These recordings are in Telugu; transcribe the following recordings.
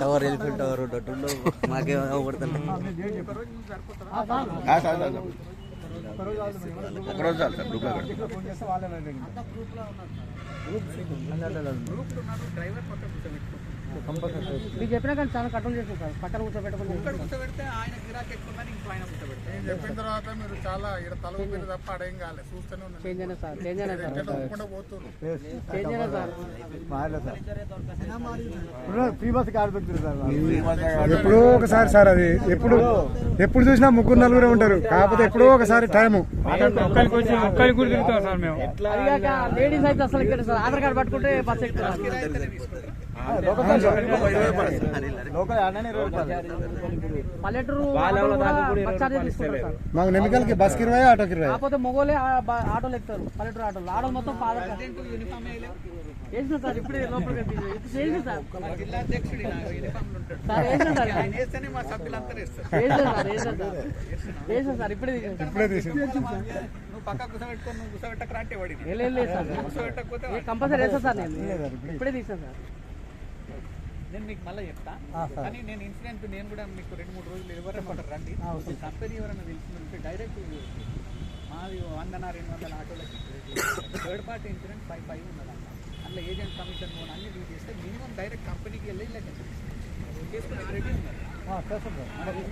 టవర్ ఎలిఫెంట్ టవర్ ఉన్నట్టు మాకే అవపడుతుంది. ఒకరోజు చాలు సార్ గ్రూప్లో మీకు చెప్పినా కానీ చాలా కంట్రోల్ చేస్తాం సార్. పక్కన కూర్చోబెడితే ఆయన గిరాకీ ఎక్కువ ఇంకో ఆయన కూర్చోబెడితే చెప్పిన తర్వాత మీరు చాలా ఇక్కడ తల ఊపిరి తప్ప అడేం కాలేదు చూస్తూనే ఉన్నాను. చేంజ్ అయినా సార్, చేంజ్ అయినా సార్, పోతున్నారు చేంజ్ అయినా సార్. ఎప్పుడో ఒకసారి సార్, అది ఎప్పుడు చూసినా ముగ్గురు నలుగురే ఉంటారు. కాకపోతే ఎప్పుడో ఒకసారి టైము లేడీస్ అయితే అసలు ఇక్కడ సార్ ఆధార్ కార్డు పట్టుకుంటే బస్ ఎక్కుతారు. పల్లెటూరు మాకు నిమికల్కి బస్ 20 ఆటోకి 20. కాకపోతే మొగోలే ఆటోలు ఎక్కుతారు. పల్లెటూరు ఆటోలు ఆటోలు మొత్తం ఆధార్ కార్డు వేసిన సార్. ఇప్పుడే లోపలికి చేసిన సార్. జిల్లా అధ్యక్షుడు సార్ వేసిన సార్, మా సభ్యులంతా వేసిన సార్. ఇప్పుడే నువ్వు పక్క కూర్చోబెట్టుకొని నువ్వు కూర్చోబెట్టకు రాంటే వాడి కూర్చోబెట్టకపోతే కంపల్సరీ వేస్తా సార్. నేను ఇప్పుడే తీసాను సార్. నేను మీకు మళ్ళీ చెప్తా. కానీ నేను ఇన్సూరెన్స్ నేను కూడా మీకు 2-3 రోజులు ఎవరైనా ఉంటారు రండి. కంపెనీ ఎవరైనా తెలిసిందంటే డైరెక్ట్ మాది 100-200 ఆటోలకి థర్డ్ పార్టీ ఇన్సూరెన్స్ 5 ఉన్నది. అందులో ఏజెంట్ కమిషన్ అన్ని డ్యూ చేస్తే మినిమం డైరెక్ట్ కంపెనీకి వెళ్ళి ఇలా చేసుకుని రెడీ ఉన్నారు.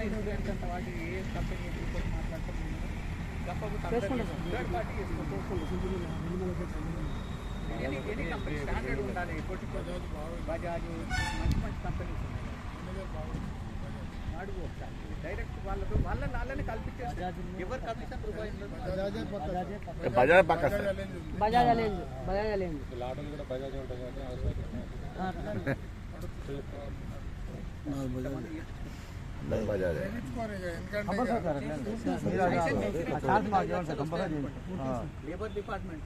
ఇన్సూరెన్స్ అంత వాటి ఏ కంపెనీ మాట్లాడితే third party any company standard ఉండాలి. బజాజ్ మంచి కంపెనీస్ ఉన్నాయి. అడుగు ఒకసారి డైరెక్ట్ వాళ్ళని కల్పించేసి ఎవరు కమిషన్ రూపాయి బజాజ్ పక్క బజాజ్ అలేంజ్ లేబర్ డిపార్ట్మెంట్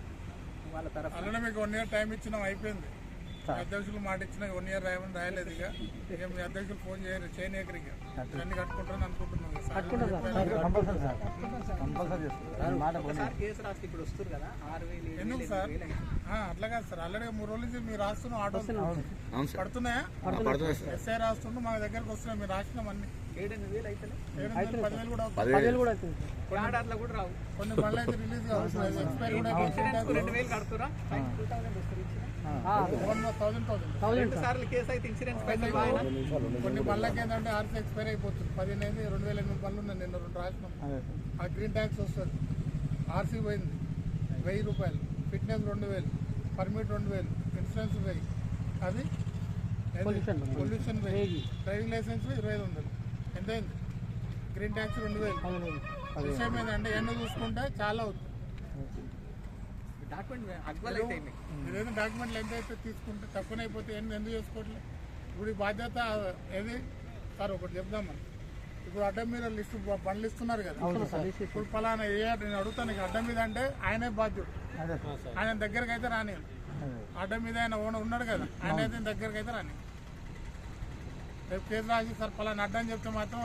వాళ్ళ తరఫున అలానే మీకు 1 year టైం ఇచ్చినాం, అయిపోయింది. అధ్యక్షులు మాట ఇచ్చిన 1 year రాయలేదు. ఇక మీ అధ్యక్షులు ఫోన్ చేయనీయకరు. ఇక అన్ని కట్టుకుంటారని అనుకుంటున్నాం. కేసు రాస్తే ఇప్పుడు వస్తారు కదా 6,000 ఎందుకు సార్? అట్లా కాదు సార్, ఆల్రెడీ 3 రోజుల నుంచి మీరు రాస్తున్నాం. ఆటో పడుతున్నాయా? ఎస్ఐ రాస్తుండ్రు, మా దగ్గరకు వస్తున్నాయి. మీరు రాసినాం అన్ని 7,000 అయితే 10,000 కూడా ఆర్డర్లో కూడా రావు. కొన్ని బండ్లు అయితే రిలీజ్ కావచ్చు. ఎక్స్పైరీ కూడా 2,000 కడుతురా 1,000 సార్లు కేసు అయితే ఇన్సూరెన్స్ కొన్ని బండ్లకి ఏంటంటే ఆర్సీ ఎక్స్పైర్ అయిపోతుంది. 10,000 2,800 బండ్లు ఉన్నాయి. నిన్న 2 రాసినాం. ఆ గ్రీన్ ట్యాక్స్ వస్తుంది. ఆర్సీ పోయింది 1,000 రూపాయలు, ఫిట్నెస్ 2,000, పర్మిట్ 2,000, ఇన్సూరెన్స్ 1,000, అది పొల్యూషన్ 1,000, డ్రైవింగ్ లైసెన్స్ 2500. ఎంతైంది? Green tax 2,000. విషయం ఏంటంటే ఎన్ని చూసుకుంటే చాలా అవుతుంది. ఏదైనా డాక్యుమెంట్లు ఎంత అయితే తీసుకుంటే తక్కువ అయిపోతే ఎందుకు చేసుకోవట్లేదు? ఇప్పుడు ఈ బాధ్యత ఏది సార్? ఒకటి చెప్దామని, ఇప్పుడు అడ్డం మీద లిస్టు బండ్లు ఇస్తున్నారు కదా. ఇప్పుడు ఫలానా నేను అడుగుతాను, అడ్డం మీద అంటే ఆయనే బాధ్యుడు. ఆయన దగ్గరకు అయితే రాని. అడ్డం మీద ఆయన ఓనర్ ఉన్నాడు కదా, ఆయన అయితే దగ్గరకు అయితే రాని. రేపు కేసు రాసి సార్ ఫలానా అడ్డం చెప్తే మాత్రం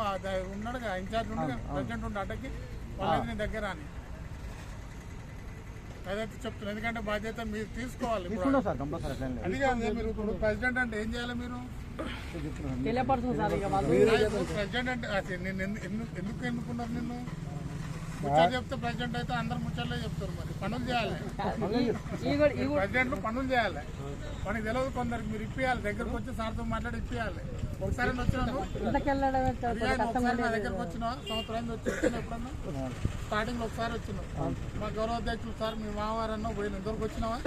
ఉన్నాడు కదా, ఇన్ఛార్జ్ ఉండే ప్రెసిడెంట్ ఉండే అడ్డకి వాళ్ళైతే నీ దగ్గర రాని. అదైతే చెప్తున్నాను, ఎందుకంటే బాధ్యత మీరు తీసుకోవాలి. అది కాదు, మీరు ఇప్పుడు ప్రెసిడెంట్ అంటే ఏం చేయాలి? మీరు ప్రెసిడెంట్ అంటే నేను ఎందుకు ఎన్నుకున్నారు? నిన్ను ముచ్చట చెప్తే ప్రెసిడెంట్ అయితే అందరు ముచ్చట్లే చెప్తారు. మరి పనులు చేయాలి. ప్రెసిడెంట్లు పనులు చేయాలి. మనకి తెలియదు కొందరికి. మీరు ఇప్పియాలి, దగ్గరకు వచ్చి సార్తో మాట్లాడి ఇప్పియాలి. ఒకసారి వచ్చినాను, ఒకసారి నా దగ్గరకు వచ్చినా సంవత్సరం వచ్చిన ఎప్పుడన్నా స్టార్టింగ్ లో ఒకసారి వచ్చినావు. మా గౌరవ అధ్యక్షులు సార్ మీ మావారన్నా పోయిన ఇంతవరకు వచ్చినావా?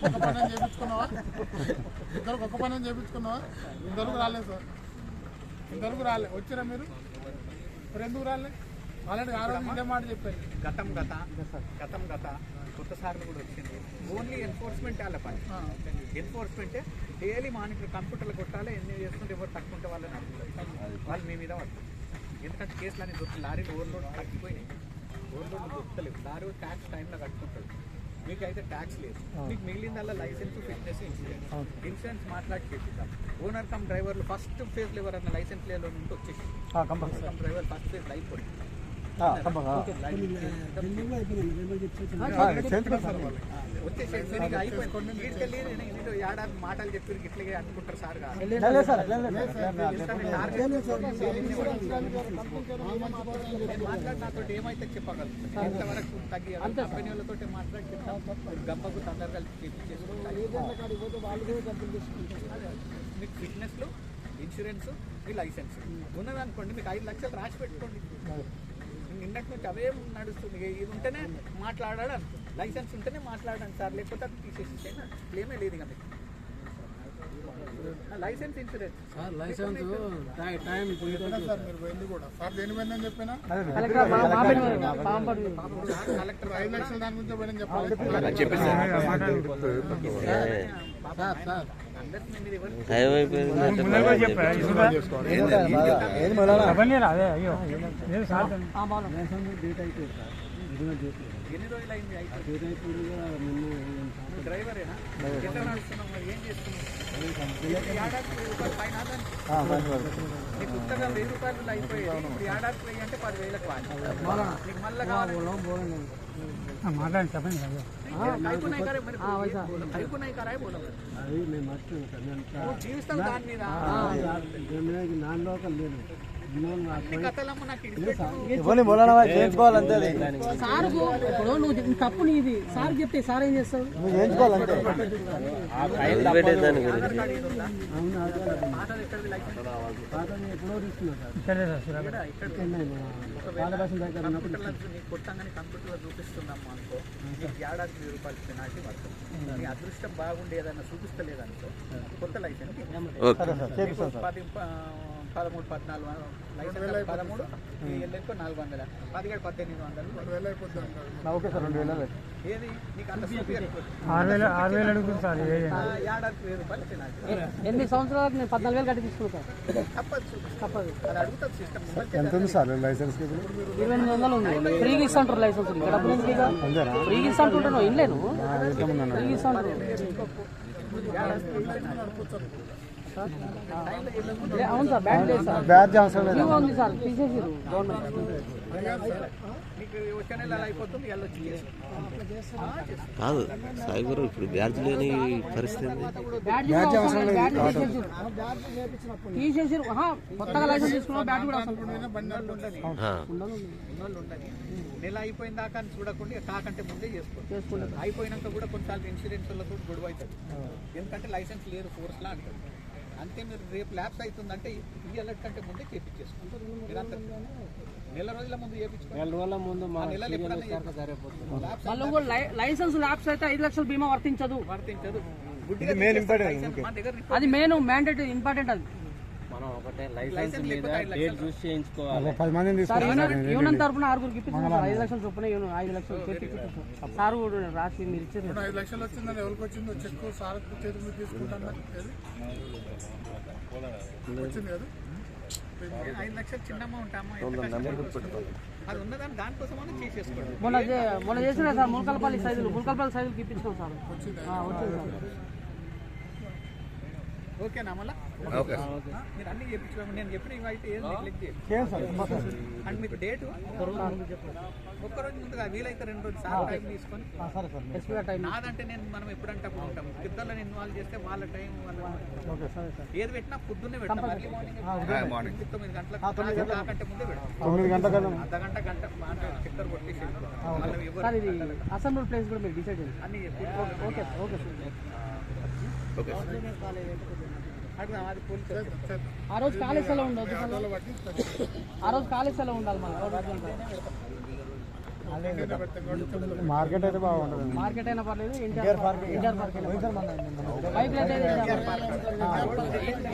ఒక పని చేయించుకున్నావా? ఇంతవరకు ఒక పని చేయించుకున్నావా? ఇంతవరకు రాలేదు సార్, ఇంతవరకు రాలే. వచ్చిరా మీరు? మరి ఎందుకు రాలే? ఆల్రెడీ ఆ రోజు ఇదే మాట చెప్పారు. గతం గత కొత్త సార్లు కూడా వచ్చింది. ఓన్లీ ఎన్ఫోర్స్మెంట్ వాళ్ళ పని. ఎన్ఫోర్స్మెంటే డైలీ మానిటర్ కంప్యూటర్లు కొట్టాలి. ఎన్ని చేస్తుంటే ఎవరు తక్కువ ఉంటే వాళ్ళని వాళ్ళు మీ మీద పడుతుంది. ఎందుకంటే కేసులు అనేది దొరికి లారీలు ఓవర్లోడ్ తగ్గిపోయినాయి. ఓవర్లోడ్ దొరకలేదు. లారీ ట్యాక్స్ టైంలో కట్టుకుంటాడు. మీకు అయితే ట్యాక్స్ లేదు. మీకు మిగిలిందల్లా లైసెన్స్, ఫిట్నెస్, ఇన్సూరెన్స్ మాట్లాడి చేపిద్దాం. ఓనర్ కమ్ డ్రైవర్లు ఫస్ట్ ఫేజ్లో ఎవరన్నా లైసెన్స్ లేలో ఉంటే వచ్చేసి కమ్ డ్రైవర్ ఫస్ట్ ఫేజ్ అయిపోయింది. వచ్చేసి అయిపోయింది వీటికెళ్ళి నేను ఏడాది మాటలు చెప్పి ఇట్లాగే అనుకుంటారు సార్ మాట్లాడి నాతో ఏమైతే చెప్పగలరు ఎంతవరకు తగ్గి కంపెనీ వాళ్ళతో మాట్లాడి చెప్తాం గంపకు తొందరగా మీకు ఫిట్నెస్లు ఇన్సూరెన్స్ మీ లైసెన్స్ ఉన్నదనుకోండి మీకు 5 లక్షలు రాసి పెట్టుకోండి నిన్నటి నుంచి అవే నడుస్తుంది ఇది ఉంటేనే మాట్లాడాలి అనుకుంది లైసెన్స్ ఉంటేనే మాట్లాడండి సార్ లేకపోతే అది తీసేసి ఏమీ లేదు ఇక మీకు లైసెన్స్ ఇన్సూరెన్స్ సార్ మీరు వెళ్ళి కూడా సార్ దేని పోయిందని చెప్పినా కలెక్టర్ 5 లక్షలు దాని గురించి పోయిన చెప్పాలి ఎన్ని రోజులు అయింది డ్రైవరేనా ఎట్లా నడుస్తున్నాం ఏం చేస్తున్నాం ఏడాదికి 1000 రూపాయలు నీకు ఉత్తగా 1000 రూపాయలు అయిపోయేది ఇప్పుడు ఏడాదికి 1000 అంటే 10,000 కావాలి నీకు మళ్ళీ కావాలి మాట్లాడండి చెప్పండి జీవిస్తాం దాని మీద చేయించుకోవాలంతే సార్ ఇప్పుడు నువ్వు తప్పు నీది సార్ చెప్తే సార్ ఏం చేస్తావు నువ్వు చేయించుకోవాలంటే కొట్టంగానే కంప్యూటర్లో చూపిస్తున్నాము అనుకో ఏడాదికి 1000 రూపాయలు పెనాల్టీ పడుతుంది నీ అదృష్టం బాగుండి ఏదైనా చూపిస్తలేదనుకో కొత్త లైసెన్స్ 13, 14 లైసెన్స్ 13 ఎల్లెంకో 400 17, 1800 ఓకే సార్ 2000 ఏది నీకు అంత 6,000 అడుగుతుంది సార్ ఏడాదికి 1000 రూపాయలు పెనాల్టీ 8 సంవత్సరాలకు నేను 14,000 కట్టి తీసుకుంటాను తప్పదు అది అడుగుతుంది సిస్టమ్ ఎంత ఉంది సార్ లైసెన్స్ 2800 ఉంది ఫ్రీగా ఇస్తాంటారు లైసెన్స్ డబ్బులు ఫ్రీగా ఇస్తాంటుంటాను ఇల్లేను ఫ్రీగా ఇస్తాంటారు అవును సార్ బ్యాడ్ లేదు సార్ బ్యాడ్జ్ అవసరం లేదు ఉంది సార్ తీసేసారు గవర్నమెంట్ మీకు వచ్చే నెల అలా అయిపోతుంది వెళ్ళొచ్చి కాదు సాయిగారు ఇప్పుడు బ్యాడ్జ్ లేని పరిస్థితి బ్యాడ్జ్ అవసరం లేదు తీసేసారు కొత్తగా లైసెన్స్ తీసుకున్నా బ్యాడ్జ్ కూడా అవసరం నెల అయిపోయిన దాకా చూడకుండా కాకంటే ముందే చేసుకోండి అయిపోయినాక కూడా కొన్నిసార్లు ఇన్సూరెన్స్ వాళ్ళతో గొడవ అవుతుంది ఎందుకంటే లైసెన్స్ లేదు ఫోర్స్లా అంటారు అంతే మీరు రేపు ల్యాప్స్ అవుతుందంటే ఈ అలర్ట్ కంటే ముందే చేపించేసుకుంటారు మీరంతా నెల రోజుల ముందు లైసెన్స్ ల్యాప్స్ అయితే 5 లక్షల బీమా వర్తించదు అది మెయిన్ మ్యాండేటరీ ఇంపార్టెంట్ అది యూనియన్ తరఫున 6 ఇప్పించారు 5 లక్షలు చొప్పున 5 లక్షలు చేపించారు సార్ రాసి మీరు ఇచ్చారు 5 లక్షలు వచ్చిందని ఎవరికి వచ్చిందో చెక్ సార్ చేతి మీద తీసుకుంటాను వచ్చింది కదా 5 లక్షలు చిన్న అమౌంట్ అది ఉన్నదాన్ని దానికోసమని చేసేసుకోండి మొన్న చేసిన సార్ ములకలపల్లి సైజులు ఇప్పించాం సార్ వచ్చింది సార్ ఓకేనా మళ్ళీ మీరు అన్ని చెప్పించుకోండి నేను చెప్పిన ఇవైతే ఏం నెగ్లెక్ట్ చేయండి అండ్ మీకు డేటు ఒక్కరోజు ముందుగా వీలైతే 2 రోజులు సార్ టైం తీసుకొని నాదంటే మనం ఎప్పుడంటే అప్పుడు ఉంటాం ఇద్దరు ఇన్వాల్వ్ చేస్తే వాళ్ళ టైం ఏది పెట్టినా పొద్దున్నే పెట్టాం ఎర్లీ మార్నింగ్ 9 గంటలకు కాకంటే ముందే పెడతాం అర్ధగంట చక్కర కొట్టేసి అసెంబ్లీ ప్లేస్ కూడా మీరు డిసైడ్ చేయండి అన్ని ఓకే ఓకే ఆ రోజు కాలేజ్ సెలవు ఉండదు ఉండాలి మార్కెట్ అయితే బాగుంటుంది మార్కెట్ అయినా పర్లేదు ఇంటర్ పార్క్ బైక్ అయితే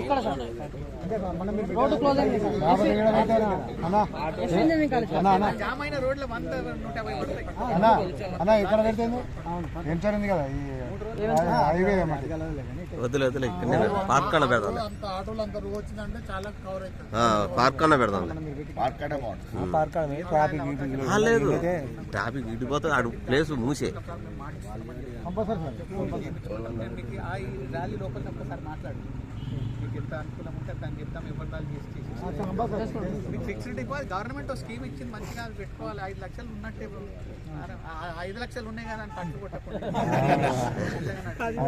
ఇక్కడ సార్ రోడ్డు క్లోజ్ అయింది జామైన రోడ్ల 150 పడతాయి అన్న ఇక్కడ పెడితే ఏం జరిగింది కదా ఈ హైవే వద్దులే పార్క్ కన్నా పెడదాం ఆటోలు అంత రోజు వచ్చిందంటే చాలా కవర్ అవుతుంది పార్క్ కన్నా పెడదాం లేదు ట్రాఫిక్ ఇటుపోతే ఆడు ప్లేస్ మూసే ర్యాలీ లోపల ఒక్కసారి మాట్లాడు మీకు ఎంత అనుకూలం ఉంటే దాన్ని చెప్తాం ఎవరి వాళ్ళు చేసి మీకు ఫిక్స్డ్ డిపాజిట్ గవర్నమెంట్ స్కీమ్ ఇచ్చింది మంచిగా అది పెట్టుకోవాలి 5 లక్షలు ఉన్నట్టే 5 లక్షలు ఉన్నాయి కదా అని పట్టు కొట్టకుండా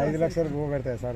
5 లక్షలు పోగొడతాయి సార్.